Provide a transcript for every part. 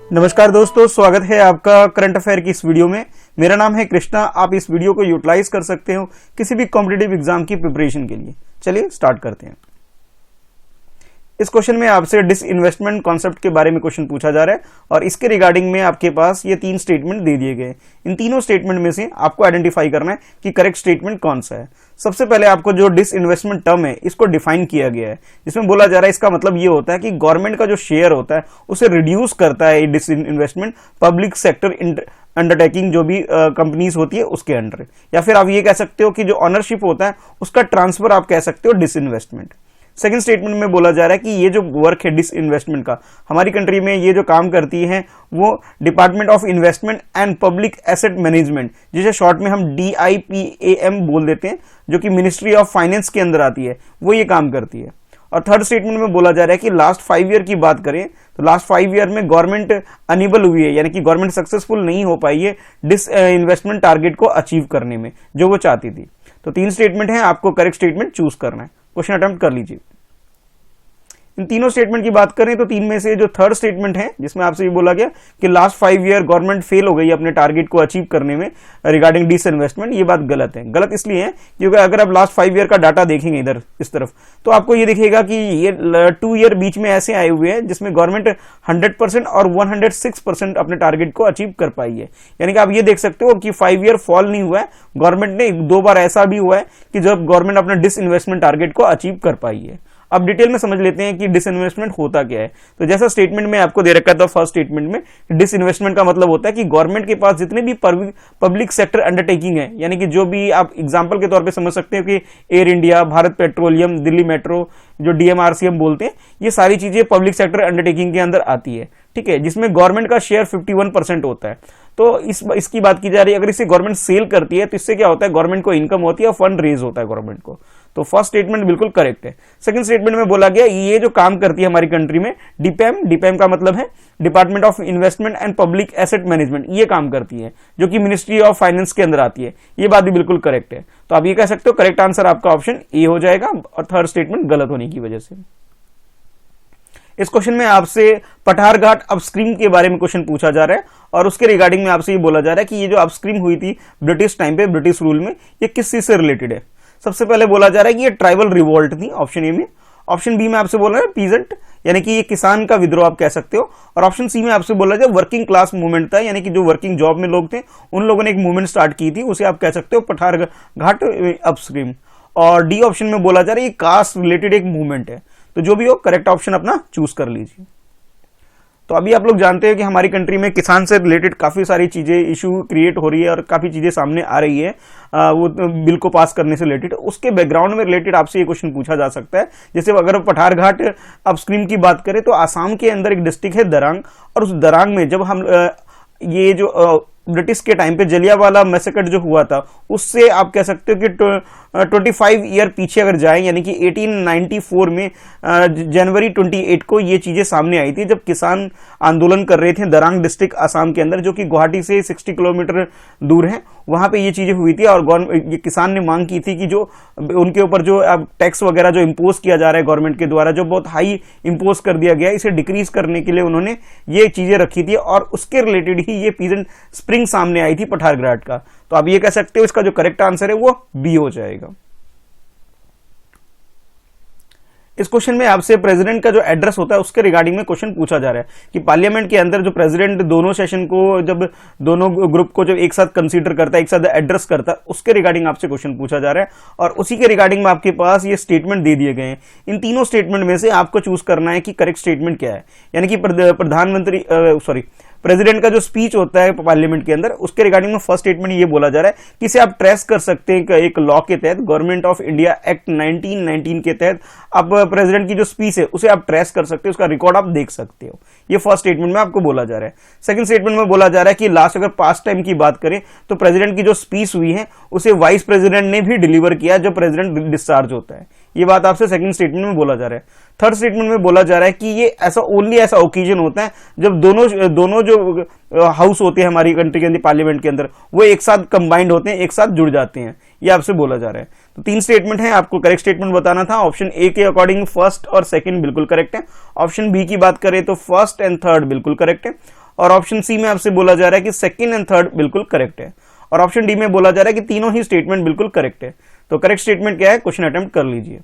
नमस्कार दोस्तों, स्वागत है आपका करंट अफेयर की इस वीडियो में। मेरा नाम है कृष्णा। आप इस वीडियो को यूटिलाइज कर सकते हो किसी भी कॉम्पिटिटिव एग्जाम की प्रिपरेशन के लिए। चलिए स्टार्ट करते हैं। इस क्वेश्चन में आपसे डिसइन्वेस्टमेंट कॉन्सेप्ट के बारे में क्वेश्चन पूछा जा रहा है और इसके रिगार्डिंग में आपके पास ये 3 स्टेटमेंट दे दिए गए। इन तीनों स्टेटमेंट में से आपको आइडेंटिफाई करना है कि करेक्ट स्टेटमेंट कौन सा है। सबसे पहले आपको जो डिसइन्वेस्टमेंट टर्म है इसको डिफाइन किया गया है, जिसमें बोला जा रहा है इसका मतलब ये होता है कि गवर्नमेंट का जो शेयर होता है उसे रिड्यूस करता है डिसइन्वेस्टमेंट पब्लिक सेक्टर अंडरटेकिंग जो भी कंपनीज होती है उसके अंडर, या फिर आप ये कह सकते हो कि जो ऑनरशिप होता है उसका ट्रांसफर आप कह सकते हो डिसइन्वेस्टमेंट। सेकंड स्टेटमेंट में बोला जा रहा है कि ये जो वर्क है डिसइन्वेस्टमेंट का, हमारी कंट्री में ये जो काम करती है वो department of investment and public asset management, जिसे शॉर्ट में हम DIPAM बोल देते हैं, जो कि मिनिस्ट्री ऑफ फाइनेंस के अंदर आती है, वो ये काम करती है। और थर्ड स्टेटमेंट में बोला जा रहा है कि लास्ट 5 ईयर की बात करें तो लास्ट 5 ईयर में गवर्नमेंट अनेबल हुई है, यानी कि गवर्नमेंट सक्सेसफुल नहीं हो पाई है डिसइन्वेस्टमेंट टारगेट को अचीव करने में जो वो चाहती थी। तो 3 स्टेटमेंट है, आपको करेक्ट स्टेटमेंट चूज करना है। क्वेश्चन अटेम्प्ट कर लीजिए। इन तीनों स्टेटमेंट की बात करें तो 3 में से जो थर्ड स्टेटमेंट है जिसमें आपसे ये बोला गया कि लास्ट 5 ईयर गवर्नमेंट फेल हो गई अपने टारगेट को अचीव करने में रिगार्डिंग डिसइन्वेस्टमेंट, ये बात गलत है। गलत इसलिए है क्योंकि अगर आप लास्ट 5 ईयर का डाटा देखेंगे इधर इस तरफ तो आपको ये दिखेगा कि ये 2 ईयर बीच में ऐसे आए हुए हैं जिसमें गवर्नमेंट 100% और 106% अपने टारगेट को अचीव कर पाई है। यानी कि आप ये देख सकते हो कि 5 ईयर फॉल नहीं हुआ है गवर्नमेंट ने, 2 बार ऐसा भी हुआ है कि जब गवर्नमेंट अपना डिसइन्वेस्टमेंट टारगेट को अचीव कर पाई है। अब डिटेल में समझ लेते हैं कि डिसइन्वेस्टमेंट होता क्या है। तो जैसा स्टेटमेंट में आपको दे रखा था फर्स्ट स्टेटमेंट में, डिसइन्वेस्टमेंट का मतलब होता है कि गवर्नमेंट के पास जितने भी पब्लिक सेक्टर अंडरटेकिंग है, यानी कि जो भी आप एग्जांपल के तौर पे समझ सकते हो कि air India, Bharat petroleum, Delhi metro, जो DMRC बोलते हैं, ये सारी चीजें पब्लिक सेक्टर अंडरटेकिंग के अंदर आती है, ठीक है, जिसमें गवर्नमेंट का शेयर 51% होता है। तो इसकी बात की जा रही है, अगर इसे गवर्नमेंट सेल करती है तो इससे क्या होता है, गवर्नमेंट को इनकम होती है और फंड रेज होता है गवर्नमेंट को। तो फर्स्ट स्टेटमेंट बिल्कुल करेक्ट है। सेकंड स्टेटमेंट में बोला गया ये जो काम करती है हमारी कंट्री में DIPAM का मतलब है department of investment and public asset management, ये काम करती है जो कि मिनिस्ट्री ऑफ फाइनेंस के अंदर आती है। ये बात भी बिल्कुल करेक्ट है। तो आप ये कह सकते हो करेक्ट आंसर आपका ऑप्शन ए हो जाएगा और थर्ड स्टेटमेंट गलत होने की वजह से। इस क्वेश्चन में आपसे पठारघाट अपस्ट्रीम के बारे में क्वेश्चन पूछा जा रहा है और उसके रिगार्डिंग में आपसे ये बोला जा रहा है कि ये जो अपस्ट्रीम हुई थी ब्रिटिश टाइम पे, ब्रिटिश रूल में, ये किस चीज से रिलेटेड है। सबसे पहले बोला जा रहा है कि ये ट्राइबल रिवोल्ट थी, ऑप्शन ए में। ऑप्शन बी में आपसे बोला है पीजेंट, यानी कि ये किसान का विद्रोह आप कह सकते हो। और ऑप्शन सी में आपसे बोला जाए वर्किंग क्लास मूवमेंट था, यानी कि जो वर्किंग जॉब में लोग थे उन लोगों ने एक मूवमेंट स्टार्ट की थी, उसे आप कह सकते हो पठारघाट अपस्ट्रीम। और डी ऑप्शन में बोला जा रहा है ये कास्ट रिलेटेड एक मूवमेंट है। तो जो भी हो करेक्ट ऑप्शन अपना चूज कर लीजिए। तो अभी आप लोग जानते हैं कि हमारी कंट्री में किसान से रिलेटेड काफी सारी चीजें इशू क्रिएट हो रही है और काफी चीजें सामने आ रही है वो बिल को पास करने से रिलेटेड। उसके बैकग्राउंड में रिलेटेड आपसे ये क्वेश्चन पूछा जा सकता है। जैसे अगर पठारघाट अपस्ट्रीम की बात करें तो आसाम के अंदर एक डिस्ट्रिक्ट है दरांग, और उस दरांग में जब हम ये जो ब्रिटिश के टाइम पे जलियांवाला मैसेकर जो हुआ था उससे आप कह सकते हो कि 25 ईयर पीछे अगर जाएं, यानी कि 1894 में जनवरी 28 को ये चीजें सामने आई थी जब किसान आंदोलन कर रहे थे दरांग डिस्ट्रिक्ट आसाम के अंदर, जो कि गुवाहाटी से 60 किलोमीटर दूर है। वहां पे ये चीजें हुई थी और ये किसान ने मांग की थी कि जो उनके ऊपर जो अब टैक्स वगैरह जो इम्पोज किया जा रहा है गवर्नमेंट के द्वारा, जो बहुत हाई इम्पोज कर दिया गया, इसे डिक्रीज करने के लिए उन्होंने ये चीजें रखी थी और उसके रिलेटेड ही ये पीजेंट स्प्रिंग सामने आई थी पठारघाट का। तो आप ये कह सकते हो इसका जो करेक्ट आंसर है वो बी हो जाएगा। इस क्वेश्चन में आपसे प्रेसिडेंट का जो एड्रेस होता है उसके रिगार्डिंग में क्वेश्चन पूछा जा रहा है कि पार्लियामेंट के अंदर जो प्रेसिडेंट दोनों सेशन को, जब दोनों ग्रुप को जब एक साथ कंसीडर करता है, एक साथ एड्रेस करता है, उसके रिगार्डिंग आपसे क्वेश्चन पूछा जा रहा है और उसी के रिगार्डिंग में आपके पास ये स्टेटमेंट दे दिए गए हैं। इन तीनों स्टेटमेंट में से आपको चूज करना है कि करेक्ट स्टेटमेंट क्या है। यानी कि प्रधानमंत्री प्रेसिडेंट का जो स्पीच होता है पार्लियामेंट के अंदर, उसके रिगार्डिंग में फर्स्ट स्टेटमेंट ये बोला जा रहा है कि इसे आप ट्रेस कर सकते हैं एक लॉ के तहत, गवर्नमेंट ऑफ इंडिया एक्ट 1919 के तहत आप प्रेसिडेंट की जो स्पीच है उसे आप ट्रेस कर सकते हो, उसका रिकॉर्ड आप देख सकते हो। ये फर्स्ट स्टेटमेंट में आपको बोला जा रहा है। सेकंड स्टेटमेंट में बोला जा रहा है कि लास्ट अगर पास्ट टाइम की बात करें तो प्रेसिडेंट की जो स्पीच हुई है उसे वाइस प्रेसिडेंट ने भी डिलीवर किया जब प्रेसिडेंट डिस्चार्ज होता है। ये बात आपसे सेकंड स्टेटमेंट में बोला जा रहा है। थर्ड स्टेटमेंट में बोला जा रहा है कि ये ऐसा ओनली ऐसा ओकेजन होता है जब दोनों जो हाउस होते हैं हमारी कंट्री के अंदर पार्लियामेंट के अंदर, वो एक साथ कंबाइंड होते हैं, एक साथ जुड़ जाते हैं। ये आपसे बोला जा रहा है। तो 3 स्टेटमेंट है, आपको करेक्ट स्टेटमेंट बताना था। ऑप्शन ए के अकॉर्डिंग फर्स्ट और सेकंड बिल्कुल करेक्ट है। ऑप्शन बी की बात करें तो फर्स्ट एंड थर्ड बिल्कुल करेक्ट है। और ऑप्शन सी में आपसे बोला जा रहा है कि सेकंड एंड थर्ड बिल्कुल करेक्ट है, और ऑप्शन डी में बोला जा रहा है कि तीनों ही स्टेटमेंट बिल्कुल करेक्ट है। तो करेक्ट स्टेटमेंट क्या है, क्वेश्चन अटेम्प्ट कर लीजिए।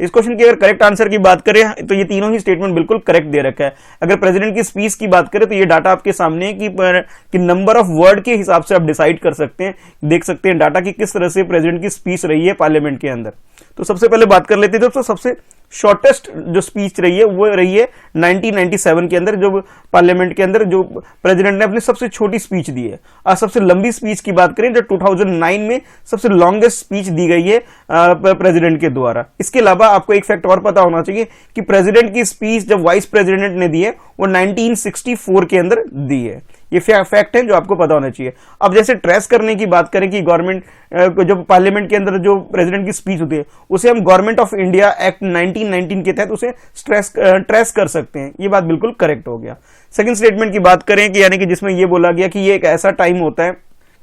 इस क्वेश्चन की अगर करेक्ट आंसर की बात करें तो ये तीनों ही स्टेटमेंट बिल्कुल करेक्ट दे रखा है। अगर प्रेसिडेंट की स्पीच की बात करें तो ये डाटा आपके सामने है कि नंबर ऑफ वर्ड के हिसाब से आप डिसाइड कर सकते हैं, देख सकते हैं डाटा की किस तरह से प्रेसिडेंट की स्पीच रही है पार्लियामेंट के अंदर। तो सबसे पहले बात कर लेते हैं, तो सबसे शॉर्टेस्ट जो स्पीच रही है वो रही है 1997 के अंदर, जो पार्लियामेंट के अंदर जो प्रेसिडेंट ने अपनी सबसे छोटी स्पीच दी है। और सबसे लंबी स्पीच की बात करें जो 2009 में सबसे लॉन्गेस्ट स्पीच दी गई है प्रेसिडेंट के द्वारा। इसके अलावा आपको एक फैक्ट और पता होना चाहिए कि प्रेसिडेंट की स्पीच जब वाइस प्रेसिडेंट ने दी है वो 1964 के अंदर दी है। ये फैक्ट है जो आपको पता होना चाहिए। अब जैसे ट्रेस करने की बात करें कि गवर्नमेंट जब पार्लियामेंट के अंदर जो प्रेसिडेंट की स्पीच होती है उसे हम गवर्नमेंट ऑफ इंडिया एक्ट 1919 के तहत उसे ट्रेस कर सकते हैं। ये बात बिल्कुल करेक्ट हो गया। सेकंड स्टेटमेंट की बात करें कि यानी कि जिसमें ये बोला गया कि ये एक ऐसा टाइम होता है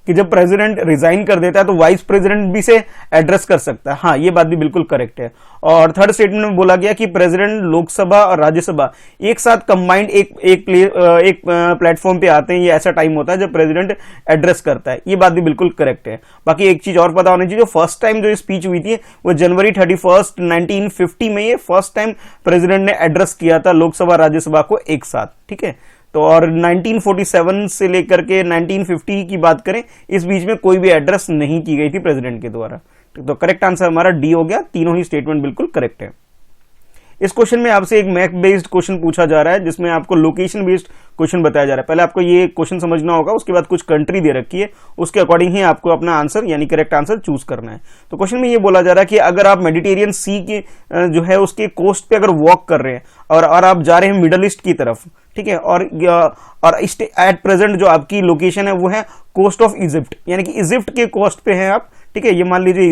कि जब प्रेसिडेंट रिजाइन कर देता है तो वाइस प्रेसिडेंट भी से एड्रेस कर सकता है। हाँ, ये बात भी बिल्कुल करेक्ट है। और थर्ड स्टेटमेंट में बोला गया कि प्रेसिडेंट लोकसभा और राज्यसभा एक साथ कंबाइंड एक प्लेटफॉर्म पे आते हैं। ये ऐसा टाइम होता है जब प्रेसिडेंट एड्रेस करता है। ये बात भी बिल्कुल करेक्ट है। बाकी एक चीज और पता होनी चाहिए, जो फर्स्ट टाइम जो स्पीच हुई थी वो जनवरी 31, 1950 में ये फर्स्ट टाइम प्रेसिडेंट ने एड्रेस किया था लोकसभा राज्यसभा को एक साथ। ठीक है, तो और 1947 से लेकर के 1950 की बात करें, इस बीच में कोई भी एड्रेस नहीं की गई थी प्रेसिडेंट के द्वारा। तो करेक्ट आंसर हमारा डी हो गया। तीनों ही स्टेटमेंट बिल्कुल करेक्ट है। इस क्वेश्चन में आपसे एक मैप बेस्ड क्वेश्चन पूछा जा रहा है, जिसमें आपको लोकेशन बेस्ड क्वेश्चन बताया जा रहा है। पहले आपको ये क्वेश्चन समझना होगा, उसके बाद कुछ कंट्री दे रखी है, उसके अकॉर्डिंग ही आपको अपना आंसर यानी करेक्ट आंसर चूज करना है। तो क्वेश्चन में ये बोला जा रहा है कि अगर आप मेडिटेरियन सी के जो है उसके कोस्ट पे अगर वॉक कर रहे हैं और आप जा रहे हैं मिडल ईस्ट की तरफ, ठीक है, और एट प्रेजेंट जो आपकी लोकेशन है वो है कोस्ट ऑफ इजिप्ट, यानी कि इजिप्ट के कोस्ट पे हैं आप। ठीक है, ये मान लीजिए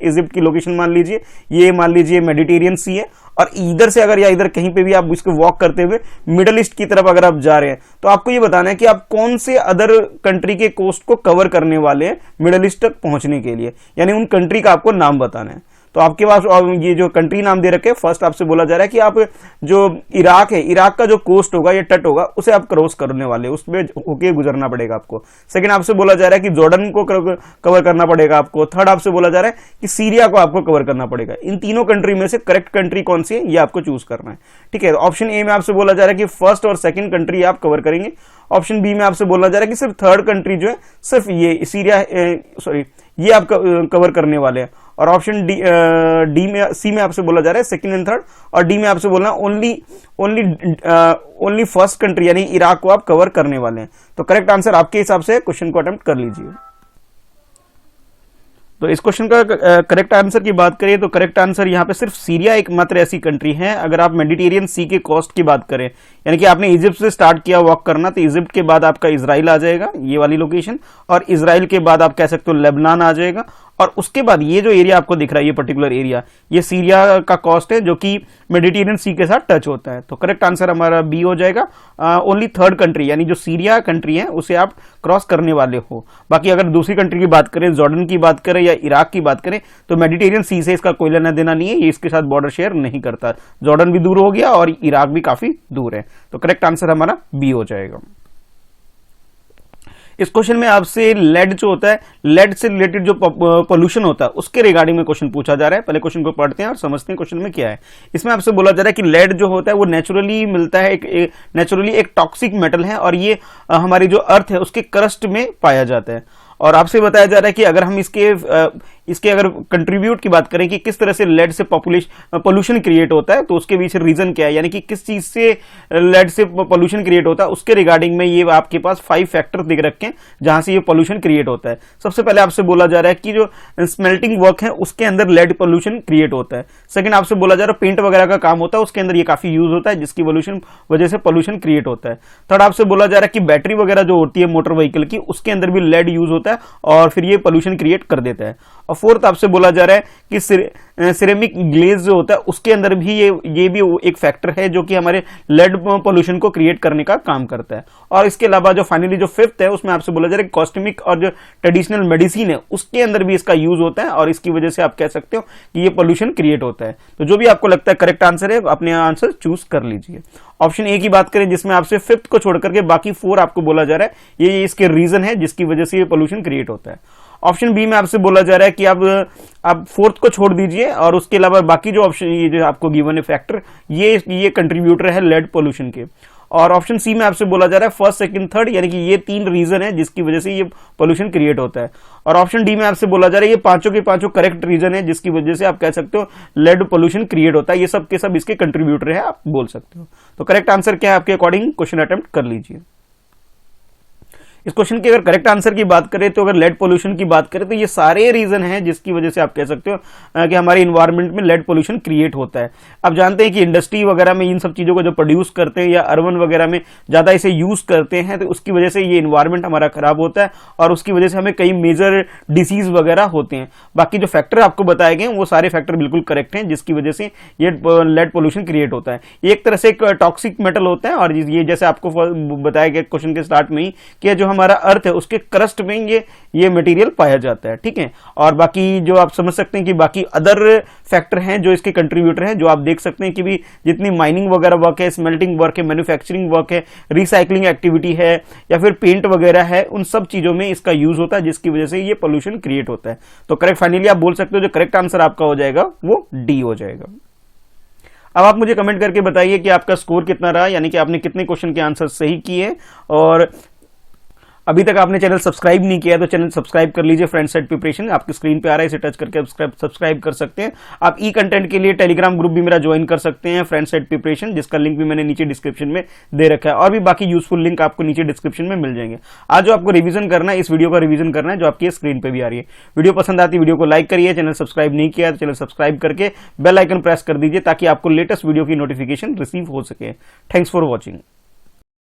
इजिप्ट की लोकेशन मान लीजिए, ये मान लीजिए मेडिटेरियन सी है, और इधर से अगर या इधर कहीं पे भी आप इसको वॉक करते हुए मिडल ईस्ट की तरफ अगर आप जा रहे हैं तो आपको ये बताना है कि आप कौन से अदर कंट्री के कोस्ट को कवर करने वाले हैं मिडल ईस्ट तक पहुंचने के लिए, यानी उन कंट्री का आपको नाम बताना है। तो आपके पास ये जो कंट्री नाम दे रखे, फर्स्ट आपसे बोला जा रहा है कि आप जो इराक है, इराक का जो कोस्ट होगा या तट होगा उसे आप क्रॉस करने वाले, उसमें होके गुजरना पड़ेगा आपको। सेकंड आपसे बोला जा रहा है कि जॉर्डन को कवर करना पड़ेगा आपको। थर्ड आपसे बोला जा रहा है कि सीरिया को आपको कवर करना पड़ेगा। इन तीनों कंट्री में से करेक्ट कंट्री कौन सी है ये आपको चूज करना है। ठीक है, ऑप्शन ए में आपसे बोला जा रहा है कि फर्स्ट और सेकंड कंट्री आप कवर करेंगे। ऑप्शन बी में आपसे बोला जा रहा है कि सिर्फ थर्ड कंट्री जो है सिर्फ ये सीरिया ये आप कवर करने वाले हैं। और ऑप्शन डी में सी में आपसे बोला जा रहा है सेकंड एंड थर्ड, और डी में आपसे बोलना ओनली फर्स्ट कंट्री यानी इराक को आप कवर करने वाले हैं। तो करेक्ट आंसर आपके हिसाब से क्वेश्चन को अटेम्प्ट कर लीजिए। तो इस क्वेश्चन का करेक्ट आंसर की बात करें तो करेक्ट आंसर यहाँ पे सिर्फ सीरिया एकमात्र ऐसी कंट्री है। अगर आप मेडिटेरियन सी के कोस्ट की बात करें, यानी कि आपने इजिप्ट से स्टार्ट किया वॉक करना, तो इजिप्ट के बाद आपका इजराइल आ जाएगा, ये वाली लोकेशन, और इजराइल के बाद आप कह सकते हो लेबनान आ जाएगा, और उसके बाद ये जो एरिया आपको दिख रहा है, ये पर्टिकुलर एरिया, ये सीरिया का कोस्ट है जो कि मेडिटेरियन सी के साथ टच होता है। तो करेक्ट आंसर हमारा बी हो जाएगा। ओनली थर्ड कंट्री यानी जो सीरिया कंट्री है उसे आप क्रॉस करने वाले हो। बाकी अगर दूसरी कंट्री की बात करें, जॉर्डन की बात करें या इराक की बात करें, तो मेडिटेरियन सी से इसका कोई लेना देना नहीं है, ये इसके साथ बॉर्डर शेयर नहीं करता। जॉर्डन भी दूर हो गया और इराक भी काफी दूर है। तो करेक्ट आंसर हमारा बी हो जाएगा। इस क्वेश्चन में आपसे लेड जो होता है, लेड से रिलेटेड जो पोल्यूशन होता है उसके रिगार्डिंग में क्वेश्चन पूछा जा रहा है। पहले क्वेश्चन को पढ़ते हैं और समझते हैं क्वेश्चन में क्या है। इसमें आपसे बोला जा रहा है कि लेड जो होता है वो नेचुरली मिलता है, नेचुरली एक टॉक्सिक मेटल है, और ये हमारी जो अर्थ है उसके क्रस्ट में पाया जाता है। और आपसे बताया जा रहा है कि अगर हम इसके अगर कंट्रीब्यूट की बात करें कि किस तरह से लेड से पोल्यूशन क्रिएट होता है, तो उसके पीछे रीजन क्या है, यानी कि किस चीज से लेड से पोल्यूशन क्रिएट होता है, उसके रिगार्डिंग में ये आपके पास 5 फैक्टर दिख रखे हैं जहां से ये पोल्यूशन क्रिएट होता है। सबसे पहले आपसे बोला जा रहा है कि जो स्मेल्टिंग वर्क है उसके अंदर लेड पोल्यूशन क्रिएट होता है। सेकंड आपसे बोला जा रहा है पेंट वगैरह का काम होता है, उसके अंदर ये काफी यूज होता है, जिसकी वजह से पोल्यूशन क्रिएट होता है। थर्ड आपसे बोला जा रहा है कि बैटरी वगैरह जो होती है मोटर व्हीकल की, उसके अंदर भी लेड यूज होता है और फिर ये पोल्यूशन क्रिएट कर देता है। और फोर्थ आपसे बोला जा रहा है कि सिरेमिक ग्लेज जो होता है उसके अंदर भी ये भी एक फैक्टर है जो कि हमारे लेड पोल्यूशन को क्रिएट करने का काम करता है। और इसके अलावा जो फाइनली जो फिफ्थ है उसमें आपसे बोला जा रहा है कॉस्मेटिक और जो ट्रेडिशनल मेडिसिन है उसके अंदर भी इसका यूज होता है और इसकी वजह से आप कह सकते हो कि ये पोल्यूशन क्रिएट होता है। तो जो भी आपको लगता है करेक्ट आंसर है अपने आंसर चूज कर लीजिए। ऑप्शन ए की बात करें जिसमें आपसे फिफ्थ को छोड़ करके बाकी 4 आपको बोला जा रहा है ये इसके रीजन है जिसकी वजह से ये पोल्यूशन क्रिएट होता है। ऑप्शन बी में आपसे बोला जा रहा है कि आप फोर्थ को छोड़ दीजिए और उसके अलावा बाकी जो ऑप्शन ये जो आपको गिवन है फैक्टर ये कंट्रीब्यूटर है लेड पोल्यूशन के। और ऑप्शन सी में आपसे बोला जा रहा है फर्स्ट सेकंड थर्ड यानी कि ये 3 रीजन है जिसकी वजह से ये पोल्यूशन क्रिएट होता है। और ऑप्शन डी में आपसे बोला जा रहा है ये पांचों के पांचों करेक्ट रीजन है जिसकी वजह से आप कह सकते हो लेड पोल्यूशन क्रिएट होता है। ये सब के सब इसके कंट्रीब्यूटर है आप बोल सकते हो। तो करेक्ट आंसर क्या है आपके अकॉर्डिंग क्वेश्चन अटेम्प्ट कर लीजिए। इस क्वेश्चन के अगर करेक्ट आंसर की बात करें तो अगर लेड पोल्यूशन की बात करें तो ये सारे रीजन हैं जिसकी वजह से आप कह सकते हो कि हमारे इन्वायरमेंट में लेड पोल्यूशन क्रिएट होता है। आप जानते हैं कि इंडस्ट्री वगैरह में इन सब चीजों को जो प्रोड्यूस करते हैं या अर्बन वगैरह में ज्यादा इसे यूज करते हैं तो उसकी वजह से ये इन्वायरमेंट हमारा खराब होता है और उसकी वजह से हमें कई मेजर डिसीज वगैरह होते हैं। बाकी जो फैक्टर आपको बताए गए वो सारे फैक्टर बिल्कुल करेक्ट हैं जिसकी वजह से ये लेड पोल्यूशन क्रिएट होता है। ये एक तरह से एक टॉक्सिक मेटल होता है और ये जैसे आपको बताया गया क्वेश्चन के स्टार्ट में ही कि जो हमारा अर्थ है उसके क्रस्ट में ये मटेरियल पाया जाता है। ठीक है, और बाकी जो आप समझ सकते हैं कि बाकी अदर फैक्टर हैं जो इसके कंट्रीब्यूटर हैं जो आप देख सकते हैं कि भी जितनी माइनिंग वगैरह वर्क है, स्मेल्टिंग वर्क है, मैन्युफैक्चरिंग वर्क है, रिसाइकलिंग एक्टिविटी है या फिर पेंट वगैरह है, उन सब चीजों में इसका यूज होता है जिसकी वजह से ये पोल्यूशन क्रिएट होता है। तो करेक्ट फाइनली आप बोल सकते हो जो करेक्ट आंसर आपका हो जाएगा वो डी हो जाएगा। अब आप मुझे कमेंट करके बताइए कि आपका स्कोर कितना रहा, यानी कि आपने कितने क्वेश्चन के आंसर सही किए। और अभी तक आपने चैनल सब्सक्राइब नहीं किया तो चैनल सब्सक्राइब कर लीजिए। फ्रेंड सेट प्रिपरेशन आपकी स्क्रीन पे आ रहा है, इसे टच करके सब्सक्राइब कर सकते हैं। आप ई कंटेंट के लिए टेलीग्राम ग्रुप भी मेरा ज्वाइन कर सकते हैं, फ्रेंड सेट प्रिपरेशन, जिसका लिंक भी मैंने नीचे डिस्क्रिप्शन में दे रखा है। और भी बाकी यूजफुल लिंक आपको नीचे डिस्क्रिप्शन में मिल जाएंगे। आज जो आपको रिवीजन करना है, इस वीडियो का रिवीजन करना है जो आपकी स्क्रीन पे भी आ रही है। वीडियो पसंद आती है वीडियो को लाइक करिए, चैनल सब्सक्राइब नहीं किया तो चैनल सब्सक्राइब करके बेल आइकन प्रेस कर दीजिए ताकि आपको लेटेस्ट वीडियो की नोटिफिकेशन रिसीव हो सके। Thanks for watching.